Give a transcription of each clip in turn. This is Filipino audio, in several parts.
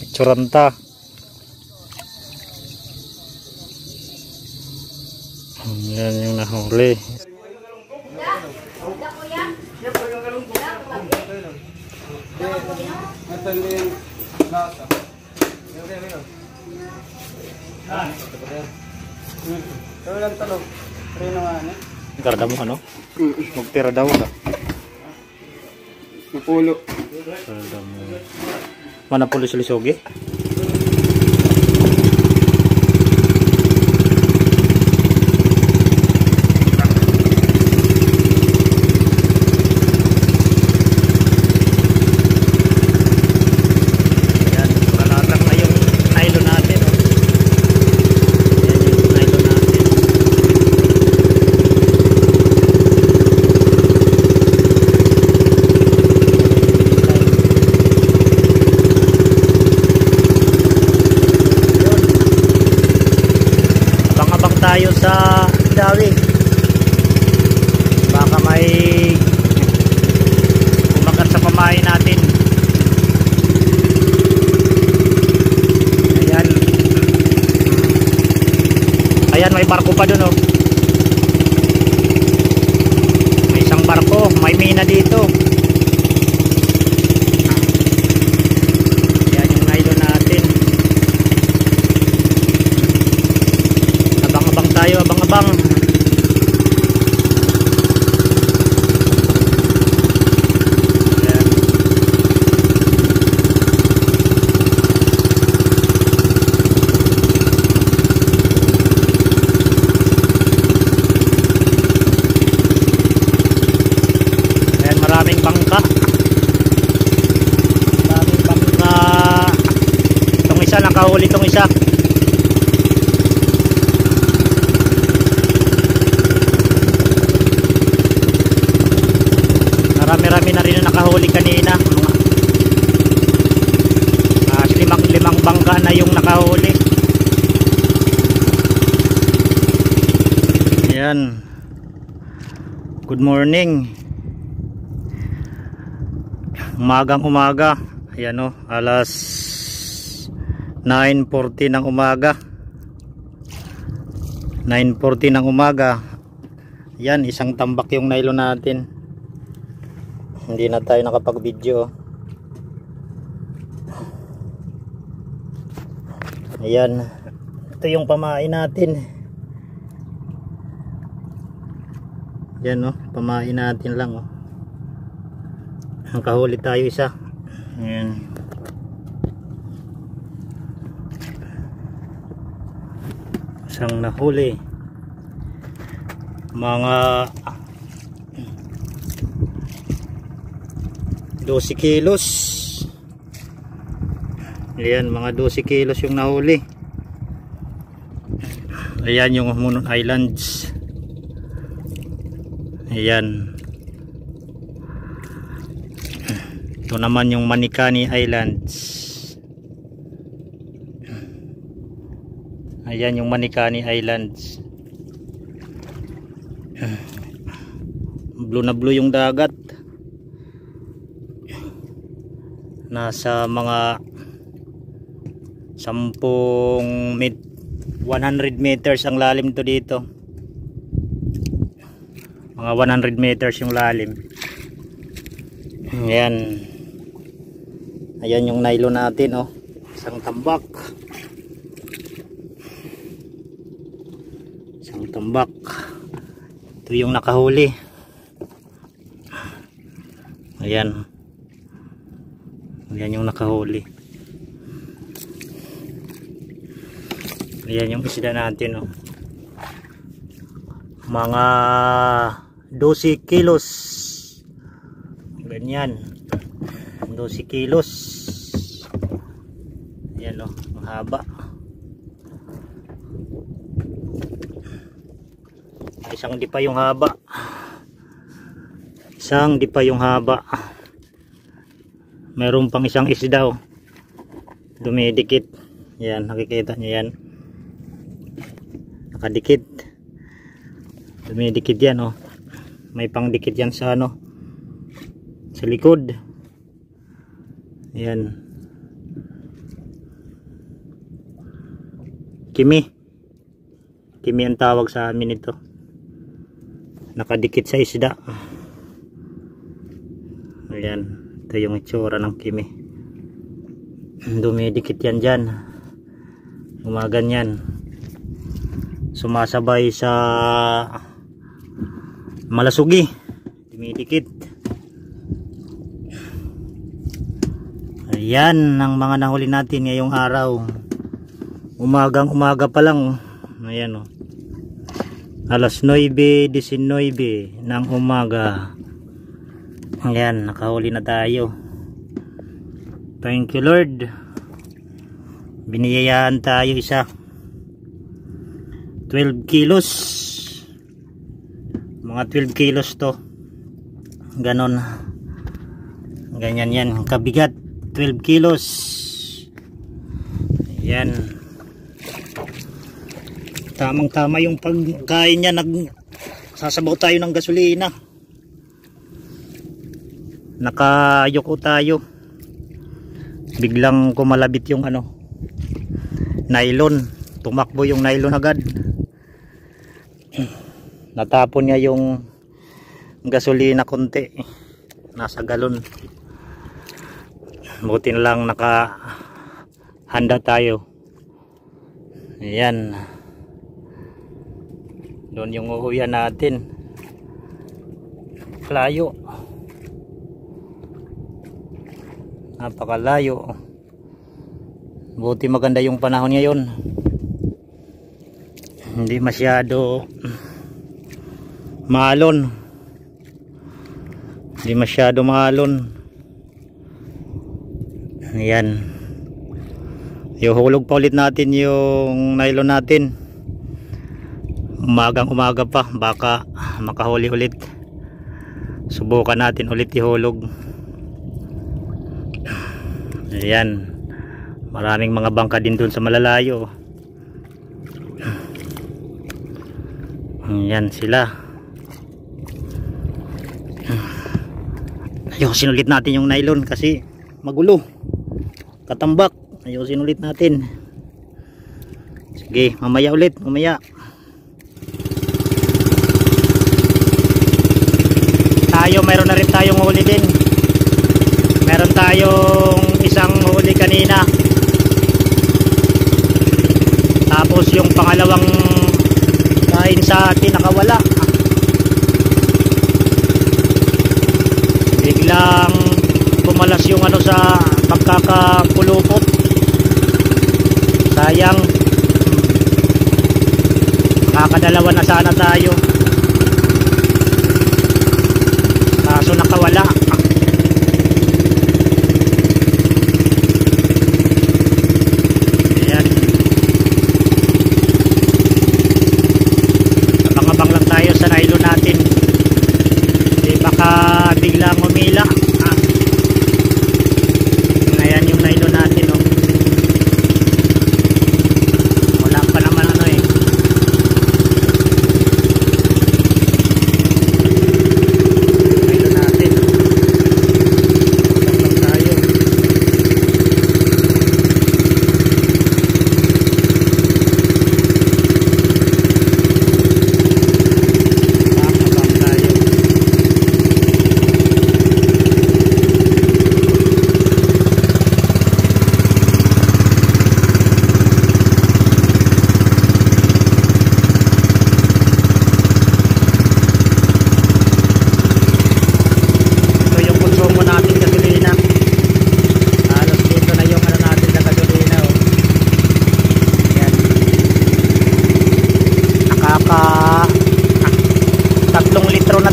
Picturanta. Yan yung nahuli. Tira daw mo ano? Magtira daw ka. Mapulo. Mana pulo sa lisogi? Tayo sa dawig, baka may umagat sa pamain natin. Ayan, ayan, may barko pa dun, oh. May isang barko, may mina dito. Ayan yung nylon natin. Tayo abang-abang. Ayan, maraming bangka. Maraming bangka. Itong isa, nakahuli itong isa. Marami-rami na rin na nakahuli kanina. Limang bangka na yung nakahuli. Ayan. Good morning. Umagang umaga. Ayan, o, alas 9:40 ng umaga. 9:40 ng umaga. Ayan, isang tambak yung nylon natin. Hindi na tayo nakapag-video. Ayan. Ito yung pamain natin. Ayan, oh, pamain natin lang, oh. Nakahuli tayo isa. Ayan. Isang nahuli. Mga 12 kilos. Ayan, mga 12 kilos yung nahuli. Ayan yung Munon Islands. Ayan. Ito naman yung Manikani Islands. Ayan yung Manikani Islands. Blue na blue yung dagat. Nasa mga 100 meters ang lalim to dito. Mga 100 meters yung lalim. Ayan. Ayan yung nylon natin, oh. Isang tambak. Isang tambak. Ito yung nakahuli. Ayan. Ayan yung nakahuli. Ayan yung isda natin, oh. Mga 12 kilos. Ganyan. 12 kilos. Ayan, oh. Mahaba. Isang di pa yung haba. Isang di pa yung haba. Meron pang isang isda, oh. Dumidikit. Yan, nakikita nyo yan. Nakadikit. Dumidikit yan, oh. May pang dikit yan sa ano, sa likod. Ayan. Kimi. Kimi ang tawag sa amin ito. Nakadikit sa isda. Ayan. Ito yung itsura ng kimi. Dumidikit yan dyan. Gumaganyan. Sumasabay sa malasugi. Dumidikit. Ayan ang mga nahuli natin ngayong araw. Umagang umaga pa lang. Ayan o. Alas 9:19 ng umaga. Ayan, nakahuli na tayo. Thank you Lord. Biniyayaan tayo isa. 12 kilos. Mga 12 kilos to. Ganon. Ganyan yan. Kabigat. 12 kilos. Ayan. Tamang tama yung pagkain niya. Sasabaw tayo ng gasolina. Nakayuko tayo. Biglang kumalabit yung nylon. Tumakbo yung nylon agad. Natapon niya yung gasolina konti. Nasa galon. Buti na lang nakahanda tayo. Ayan. Doon yung uuwian natin. Layo. Napakalayo. Buti maganda yung panahon ngayon. Hindi masyado maalon. Hindi masyado maalon. Ayan. Ihulog pa ulit natin yung nylon natin. Umagang umaga pa. Baka makahuli ulit. Subukan natin ulit ihulog. Ayan. Maraming mga bangka din dun sa malalayo. Ayan sila. Ayusin ulit natin yung nylon kasi magulo. Katambak. Ayusin ulit natin. Sige, mamaya ulit. Mamaya. Mayroon na rin tayong huli din. Meron tayong isang huli kanina. Tapos yung pangalawang kain sa atin nakawala. Biglang pumalas yung sa pagkakapulupot. Sayang. Kakadalawa na sana tayo. Kaso nakawala. Ayan. Abang-abang lang tayo sa nylon natin. Baka biglang umila. Ayan yung nylon natin. Wala pa naman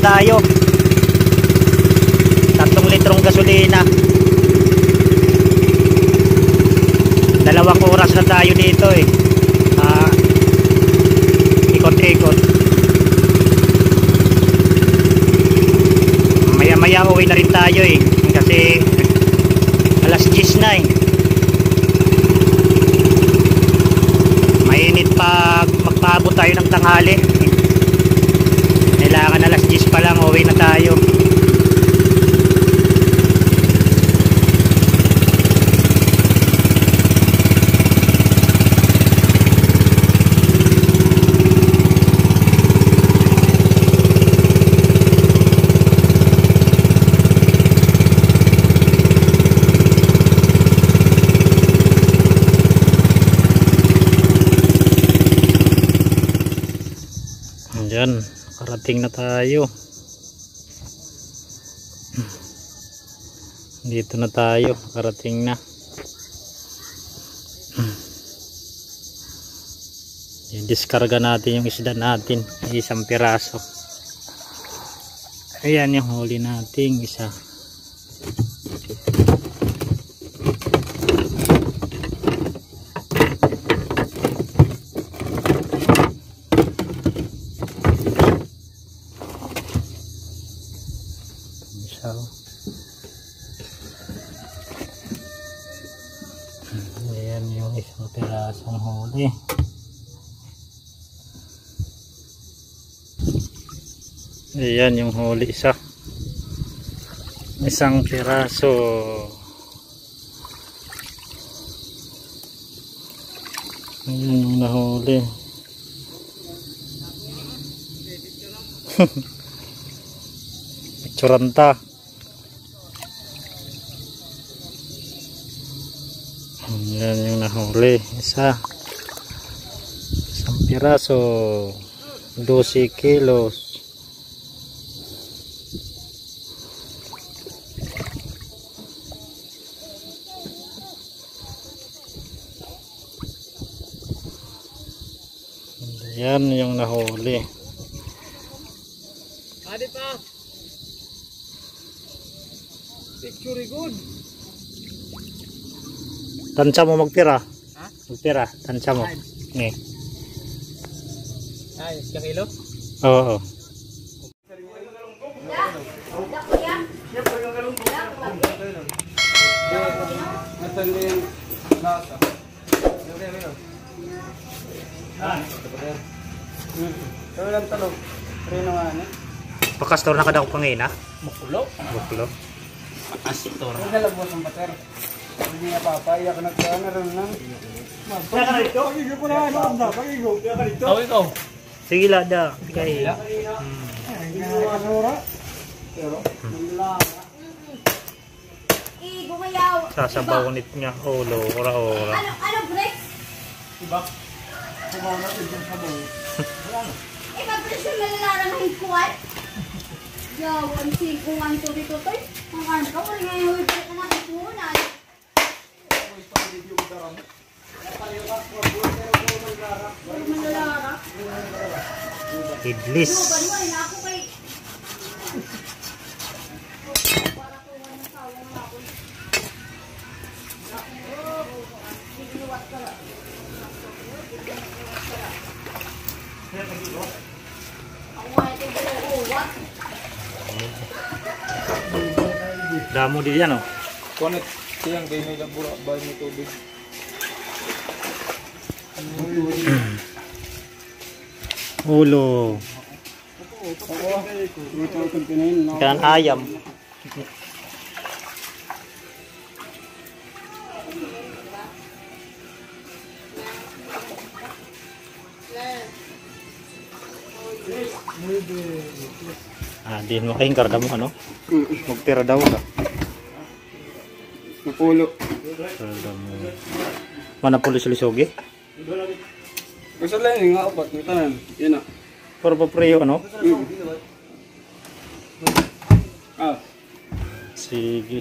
tayo. 3 litrong gasolina. 2 oras na tayo dito ikot-ikot. Maya-maya uwi na rin tayo kasi alas 10 na Mainit pag magpaabot tayo ng tanghali. Kailangan alas 10 pa lang uwi na tayo. Ayan, karating na tayo. Dito na tayo, karating na. I-discarga natin yung isda natin, isang piraso. Ayan yung huli nating isa. Ayan yung isang pirasong huli. Ayan yung huli, isang piraso. Ayan yung nahuli. Picturanta. Ayan yung nahuli, isang piraso, 12 kilos. Ayan yung nahuli. Adi pa. Picture good. Tansya mo magpira. Ha? Magpira, tansya mo. Nge. Ay, kilo? Oo. Pakastor na kada ko pangina. Bukulo. Buklo. Pakastor. Ang nalabos ang bater. Hindi nga papaya ka nagkana rin lang. Kaya ka rito? Pagigo ko na ano na, pagigo. Kaya ka rito. Ikaw. Sige lada. Kay. Pagigo asura. Pero, Gumayaw. Sasabawnit niya. Olo, ora-ora. Ano, Brex? diba? Kumaw na ito yung sabaw. Pag-Brex yung malalarang ng hikuan. Yawan, singkungan to dito to. Ang ano ka, wala nga yung hipit na nakipunan. Malalara. Idlis. Luban mo, ina ako kay... Para kuha ng sawang ako. Inuwat ka lang. Ako nga ito binuuwat. Damo di yan oh. Connect siyang kayo may labura ba may tubig. Ulo. Ito itong pinahin. Kan ayam. Din mo kayong karda mo ano? Magpira daw ka. Napulo. Karda mo. Mana pulis lisogi? Gusto lang yung nga apat. May tanan. Yan na. Para pa preyo ano? Ah. Sige.